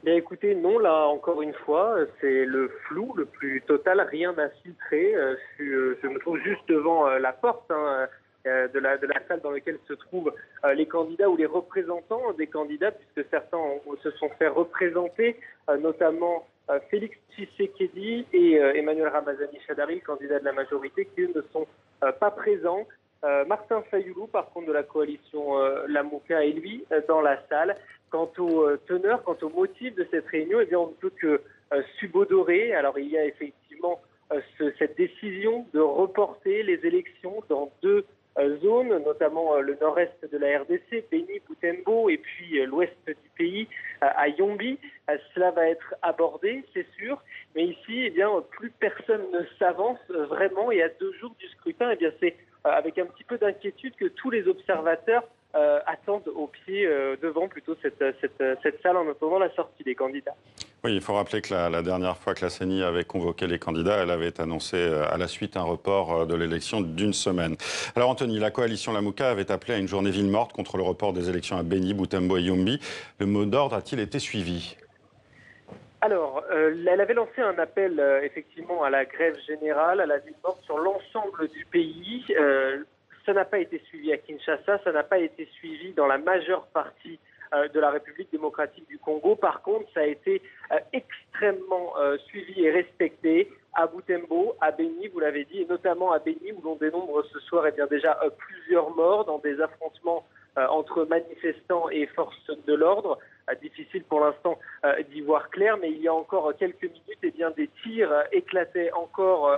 Bien écoutez, non, là encore une fois, c'est le flou le plus total, rien n'a filtré. Je me trouve juste devant la porte de la salle dans laquelle se trouvent les candidats ou les représentants des candidats, puisque certains se sont fait représenter, notamment Félix Tshisekedi et Emmanuel Ramazani Shadari, candidat de la majorité, qui eux ne sont pas présents. Martin Fayoulou, par contre, de la coalition Lamouka, est lui dans la salle. Quant aux teneurs, quant au motif de cette réunion, eh bien, on ne peut que subodorer. Alors, il y a effectivement cette décision de reporter les élections dans deux zones, notamment le nord-est de la RDC, Beni, Butembo, et puis l'ouest du pays, à Yombi. Cela va être abordé, c'est sûr. Mais ici, eh bien, plus personne ne s'avance vraiment. Et à 2 jours du scrutin, eh bien, c'est avec un petit peu d'inquiétude que tous les observateurs attendent au pied, devant plutôt cette salle en attendant la sortie des candidats. Oui, il faut rappeler que la dernière fois que la CENI avait convoqué les candidats, elle avait annoncé à la suite un report de l'élection d'une semaine. Alors Anthony, la coalition Lamouka avait appelé à une journée ville morte contre le report des élections à Beni, Butembo et Yombi. Le mot d'ordre a-t-il été suivi? Alors, elle avait lancé un appel effectivement à la grève générale, à la ville morte sur l'ensemble du pays. Ça n'a pas été suivi à Kinshasa, ça n'a pas été suivi dans la majeure partie de la République démocratique du Congo. Par contre, ça a été extrêmement suivi et respecté à Butembo, à Beni, vous l'avez dit, et notamment à Beni, où l'on dénombre ce soir bien déjà plusieurs morts dans des affrontements entre manifestants et forces de l'ordre. Difficile pour l'instant d'y voir clair, mais il y a encore quelques minutes, des tirs éclataient encore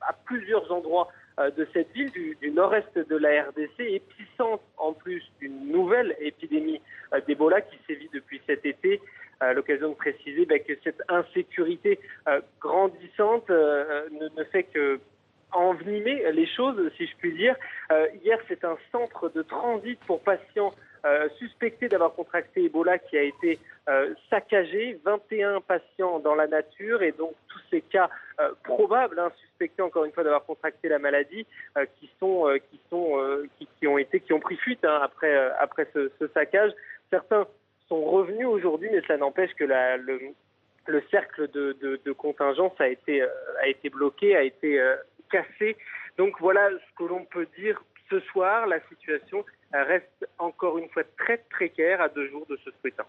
à plusieurs endroits de cette ville du nord-est de la RDC, épicentre en plus d'une nouvelle épidémie d'Ebola qui sévit depuis cet été. L'occasion de préciser que cette insécurité grandissante ne fait que envenimer les choses, si je puis dire. Hier, c'est un centre de transit pour patients suspectés d'avoir contracté Ebola qui a été saccagé, 21 patients dans la nature, et donc tous ces cas probables, suspectés encore une fois d'avoir contracté la maladie, qui ont pris fuite après ce saccage. Certains sont revenus aujourd'hui, mais cela n'empêche que le cercle de contingence a été bloqué, a été cassé. Donc voilà ce que l'on peut dire ce soir. La situation reste encore une fois très précaire à 2 jours de ce scrutin.